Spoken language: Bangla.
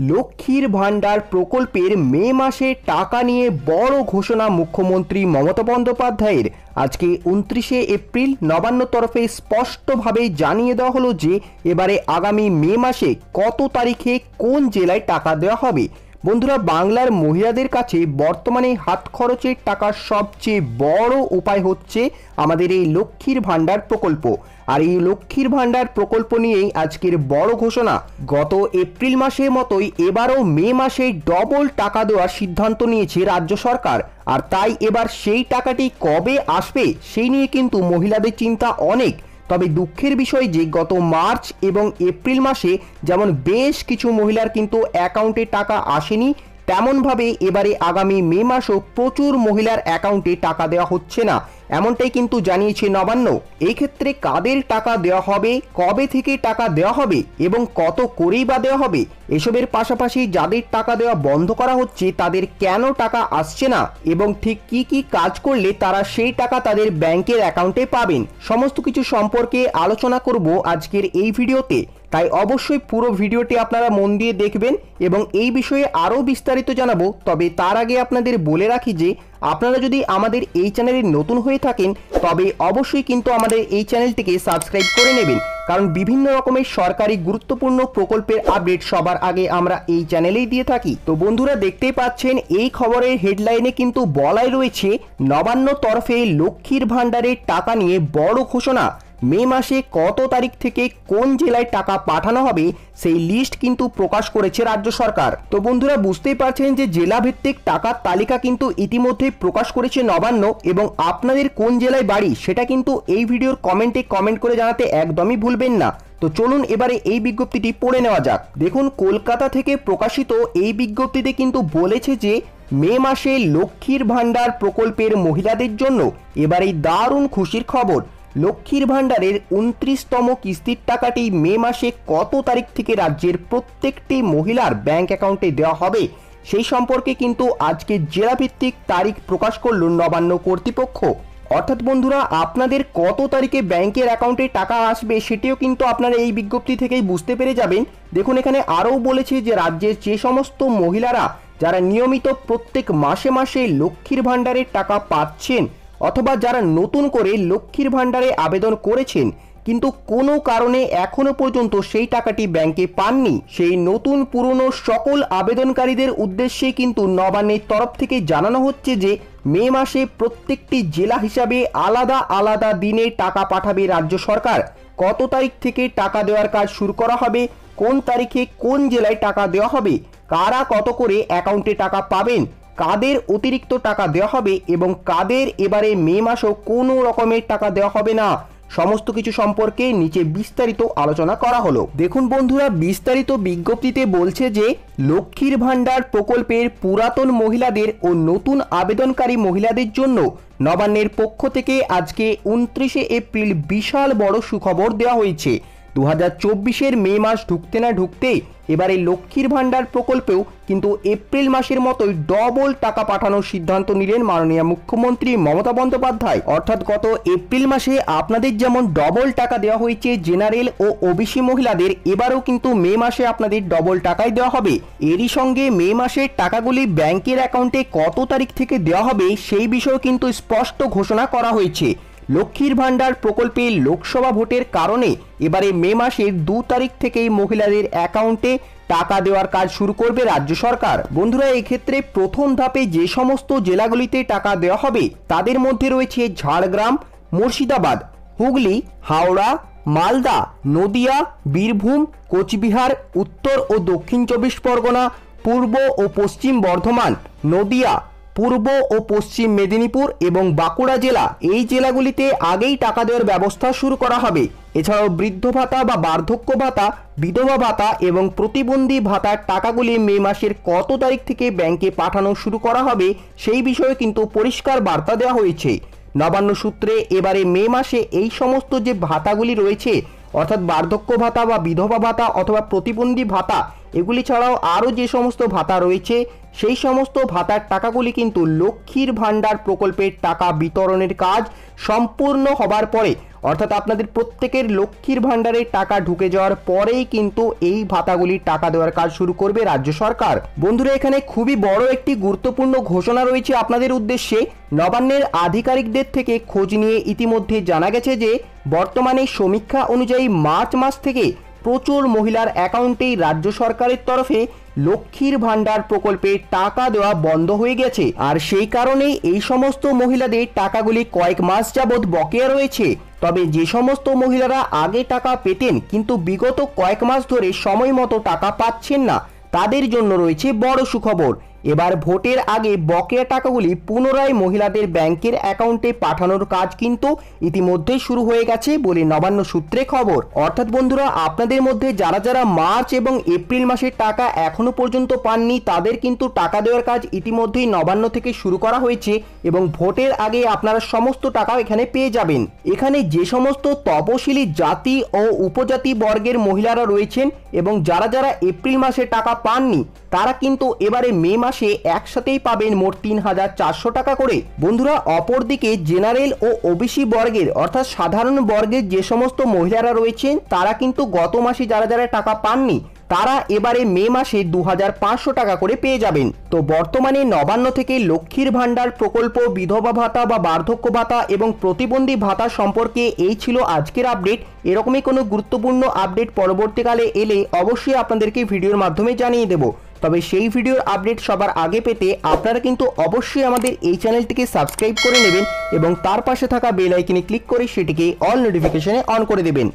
লক্ষ্মীর ভাণ্ডার প্রকল্পের মে মাসে টাকা নিয়ে বড় ঘোষণা মুখ্যমন্ত্রী মমতা বন্দ্যোপাধ্যায়ের। আজকে 29শে এপ্রিল নবান্ন তরফে স্পষ্টভাবে জানিয়ে দেওয়া হলো যে এবারে আগামী মে মাসে কত তারিখে কোন জেলায় টাকা দেওয়া হবে। বন্ধুরা, বাংলার মহিলাদের কাছে বর্তমানে হাত খরচের টাকার সবচেয়ে বড় উপায় হচ্ছে আমাদের এই লক্ষ্মীর ভাণ্ডার প্রকল্প। আর এই লক্ষ্মীর ভাণ্ডার প্রকল্প নিয়েই আজকের বড় ঘোষণা। গত এপ্রিল মাসের মতোই এবারও মে মাসে ডবল টাকা দেওয়ার সিদ্ধান্ত নিয়েছে রাজ্য সরকার। আর তাই এবার সেই টাকাটি কবে আসবে সেই নিয়ে কিন্তু মহিলাদের চিন্তা অনেক। তবে দুঃখের বিষয় যে গত মার্চ এবং এপ্রিল মাসে যেমন বেশ কিছু মহিলার কিন্তু অ্যাকাউন্টে টাকা আসেনি, তেমনভাবে এবারে আগামী মে মাসেও প্রচুর মহিলার অ্যাকাউন্টে টাকা দেওয়া হচ্ছে না, এমনটাই কিন্তু জানিয়েছে নবান্ন। এই ক্ষেত্রে কাদের টাকা দেওয়া হবে, কবে থেকে টাকা দেওয়া হবে এবং কত করেই বা দেওয়া হবে, এসবের পাশাপাশি যাদের টাকা দেওয়া বন্ধ করা হচ্ছে তাদের কেন টাকা আসছে না এবং ঠিক কি কি কাজ করলে তারা সেই টাকা তাদের ব্যাংকের অ্যাকাউন্টে পাবেন, সমস্ত কিছু সম্পর্কে আলোচনা করব আজকের এই ভিডিওতে। তাই অবশ্যই পুরো ভিডিওটি আপনারা মন দিয়ে দেখবেন এবং এই বিষয়ে আরও বিস্তারিত জানাবো। তবে তার আগে আপনাদের বলে রাখি যে আপনারা যদি আমাদের এই চ্যানেলে নতুন হয়ে থাকেন তবে অবশ্যই কিন্তু আমাদের এই চ্যানেলটিকে সাবস্ক্রাইব করে নেবেন, কারণ বিভিন্ন রকমের সরকারি গুরুত্বপূর্ণ প্রকল্পের আপডেট সবার আগে আমরা এই চ্যানেলেই দিয়ে থাকি। তো বন্ধুরা, দেখতেই পাচ্ছেন এই খবরের হেডলাইনে কিন্তু বলাই রয়েছে নবান্ন তরফে লক্ষ্মীর ভাণ্ডারের টাকা নিয়ে বড় ঘোষণা। মে মাসে কত তারিখ থেকে কোন জেলায় টাকা পাঠানো হবে সেই লিস্ট কিন্তু প্রকাশ করেছে রাজ্য সরকার। তো বন্ধুরা, বুঝতেই পারছেন যে জেলা ভিত্তিক টাকার তালিকা কিন্তু ইতিমধ্যে প্রকাশ করেছে নবান্ন এবং আপনাদের কোন জেলায় বাড়ি সেটা কিন্তু এই ভিডিওর কমেন্টে কমেন্ট করে জানাতে একদমই ভুলবেন না। তো চলুন এবারে এই বিজ্ঞপ্তিটি পড়ে নেওয়া যাক। দেখুন, কলকাতা থেকে প্রকাশিত এই বিজ্ঞপ্তিতে কিন্তু বলেছে যে মে মাসে লক্ষ্মীর ভাণ্ডার প্রকল্পের মহিলাদের জন্য এবারে দারুণ খুশির খবর। লক্ষ্মীর ভাণ্ডারের 29তম কিস্তির টাকাটি মে মাসে কত তারিখ থেকে রাজ্যের প্রত্যেকটি মহিলার ব্যাংক অ্যাকাউন্টে দেওয়া হবে সেই সম্পর্কে কিন্তু আজকে জেলাভিত্তিক তারিখ প্রকাশ করল নবান্ন কর্তৃপক্ষ। অর্থাৎ বন্ধুরা, আপনাদের কত তারিখে ব্যাংকের অ্যাকাউন্টে টাকা আসবে সেটিও কিন্তু আপনারা এই বিজ্ঞপ্তি থেকেই বুঝতে পেরে যাবেন। দেখুন, এখানে আরও বলেছে যে রাজ্যের যে সমস্ত মহিলারা যারা নিয়মিত প্রত্যেক মাসে মাসে লক্ষ্মীর ভাণ্ডারের টাকা পাচ্ছেন অথবা যারা নতুন করে লক্ষ্মীর ভাণ্ডারে আবেদন করেছেন কিন্তু কোনো কারণে এখনো পর্যন্ত সেই টাকাটি ব্যাংকে পাননি, সেই নতুন পুরনো সকল আবেদনকারীদের উদ্দেশ্যে কিন্তু নবান্নের তরফ থেকে জানানো হচ্ছে যে মে মাসে প্রত্যেকটি জেলা হিসাবে আলাদা আলাদা দিনে টাকা পাঠাবে রাজ্য সরকার। কত তারিখ থেকে টাকা দেওয়ার কাজ শুরু করা হবে, কোন তারিখে কোন জেলায় টাকা দেওয়া হবে, কারা কত করে অ্যাকাউন্টে টাকা পাবেন, কাদের অতিরিক্ত টাকা দেওয়া হবে এবং কাদের এবারে মে মাসেও কোনো রকমের টাকা দেওয়া হবে না, সমস্ত কিছু সম্পর্কে নিচে বিস্তারিত আলোচনা করা হলো। দেখুন বন্ধুরা, বিস্তারিত বিজ্ঞপ্তিতে বলছে যে লক্ষ্মীর ভাণ্ডার প্রকল্পের পুরাতন মহিলাদের ও নতুন আবেদনকারী মহিলাদের জন্য নবান্নের পক্ষ থেকে আজকে 29শে এপ্রিল বিশাল বড় সুখবর দেওয়া হয়েছে। 2024-এর মে মাস ঢুকতে না ঢুকতেই এবারে লক্ষ্মীর ভাণ্ডার প্রকল্পেও কিন্তু এপ্রিল মাসের মতোই ডবল টাকা পাঠানোর সিদ্ধান্ত নিলেন মাননীয় মুখ্যমন্ত্রী মমতা বন্দ্যোপাধ্যায়। অর্থাৎ গত এপ্রিল মাসে আপনাদের যেমন ডবল টাকা দেওয়া হয়েছে জেনারেল ও ওবিসি মহিলাদের, এবারও কিন্তু মে মাসে আপনাদের ডবল টাকাই দেওয়া হবে। এরই সঙ্গে মে মাসের টাকাগুলি ব্যাংকের অ্যাকাউন্টে কত তারিখ থেকে দেওয়া হবে সেই বিষয়েও কিন্তু স্পষ্ট ঘোষণা করা হয়েছে। লক্ষ্মীর ভাণ্ডার প্রকল্পে লোকসভা ভোটের কারণে এবারে মে মাসের 2 তারিখ থেকেই মহিলাদের অ্যাকাউন্টে টাকা দেওয়ার কাজ শুরু করবে রাজ্য সরকার। বন্ধুরা, এই ক্ষেত্রে প্রথম ধাপে যে সমস্ত জেলাগুলিতে টাকা দেওয়া হবে তাদের মধ্যে রয়েছে ঝাড়গ্রাম, মুর্শিদাবাদ, হুগলি, হাওড়া, মালদা, নদিয়া, বীরভূম, কোচবিহার, উত্তর ও দক্ষিণ 24 পরগনা, পূর্ব ও পশ্চিম বর্ধমান, নদিয়া, পূর্ব ও পশ্চিম মেদিনীপুর এবং বাঁকুড়া জেলা। এই জেলাগুলিতে আগেই টাকা দেওয়ার ব্যবস্থা শুরু করা হবে। এছাড়াও বৃদ্ধ ভাতা বা বার্ধক্য ভাতা, বিধবা ভাতা এবং প্রতিবন্ধী ভাতার টাকাগুলি মে মাসের কত তারিখ থেকে ব্যাংকে পাঠানো শুরু করা হবে সেই বিষয়ে কিন্তু পরিষ্কার বার্তা দেওয়া হয়েছে নবান্ন সূত্রে। এবারে মে মাসে এই সমস্ত যে ভাতাগুলি রয়েছে অর্থাৎ বার্ধক্য ভাতা বা বিধবা ভাতা অথবা প্রতিবন্ধী ভাতা, এগুলি ছাড়াও আরও যে সমস্ত ভাতা রয়েছে সেই সমস্ত ভাতার টাকাগুলি কিন্তু লক্ষ্মীর ভাণ্ডার প্রকল্পের টাকা বিতরণের কাজ সম্পূর্ণ হবার পরে, অর্থাৎ আপনাদের প্রত্যেকের লক্ষ্মীর ভাণ্ডারের টাকা ঢুকে যাওয়ার পরেই কিন্তু এই ভাতাগুলির টাকা দেওয়ার কাজ শুরু করবে রাজ্য সরকার। বন্ধুরা, এখানে খুবই বড় একটি গুরুত্বপূর্ণ ঘোষণা রয়েছে আপনাদের উদ্দেশ্যে। নবান্নের আধিকারিকদের থেকে খোঁজ নিয়ে ইতিমধ্যে জানা গেছে যে বর্তমানে সমীক্ষা অনুযায়ী মার্চ মাস থেকে প্রচুর মহিলার অ্যাকাউন্টেই রাজ্য সরকারের তরফে লক্ষ্মীর ভাণ্ডার প্রকল্পে টাকা দেওয়া বন্ধ হয়ে গেছে। আর সেই কারণেই এই সমস্ত মহিলাদের টাকাগুলি কয়েক মাস যাবৎ বকেয়া রয়েছে। তবে যে সমস্ত মহিলারা আগে টাকা পেতেন কিন্তু বিগত কয়েক মাস ধরে সময় মতো টাকা পাচ্ছেন না, তাদের জন্য রয়েছে বড় সুখবর। এবার ভোটের আগে বকেয়া টাকাগুলি পুনরায় মহিলাদের ব্যাংকের অ্যাকাউন্টে পাঠানোর কাজ কিন্তু ইতিমধ্যে শুরু হয়ে গেছে বলে নবান্ন সূত্রে খবর। অর্থাৎ বন্ধুরা, আপনাদের মধ্যে যারা যারা মার্চ এবং এপ্রিল মাসের টাকা এখনো পর্যন্ত পাননি তাদের কিন্তু টাকা দেওয়ার কাজ ইতিমধ্যেই নবান্ন থেকে শুরু করা হয়েছে এবং ভোটের আগে আপনারা সমস্ত টাকা এখানে পেয়ে যাবেন। এখানে যে সমস্ত তপশিলি জাতি ও উপজাতি বর্গের মহিলারা রয়েছেন এবং যারা যারা এপ্রিল মাসে টাকা পাননি তারা কিন্তু এবারে মে মাসে একসাথেই পাবেন মোট ৩,৪০০ টাকা করে। বন্ধুরা, অপরদিকে জেনারেল ও ওবিসি বর্গের অর্থাৎ সাধারণ বর্গের যে সমস্ত মহিলারা রয়েছেন তারা কিন্তু গত মাসে যারা যারা টাকা পাননি তারা এবারে মে মাসে ২,৫০০ টাকা করে পেয়ে যাবেন। তো বর্তমানে নবান্ন থেকে লক্ষ্মীর ভাণ্ডার প্রকল্প, বিধবা ভাতা বা বার্ধক্য ভাতা এবং প্রতিবন্ধী ভাতা সম্পর্কে এই ছিল আজকের আপডেট। এরকমই কোনো গুরুত্বপূর্ণ আপডেট পরবর্তীকালে এলে অবশ্যই আপনাদেরকে ভিডিওর মাধ্যমে জানিয়ে দেব। তবে সেই ভিডিওর আপডেট সবার আগে পেতে আপনারা কিন্তু অবশ্যই আমাদের এই চ্যানেলটিকে সাবস্ক্রাইব করে নেবেন এবং তার পাশে থাকা বেল আইকনে ক্লিক করে সেটিকে অল নোটিফিকেশনে অন করে দেবেন।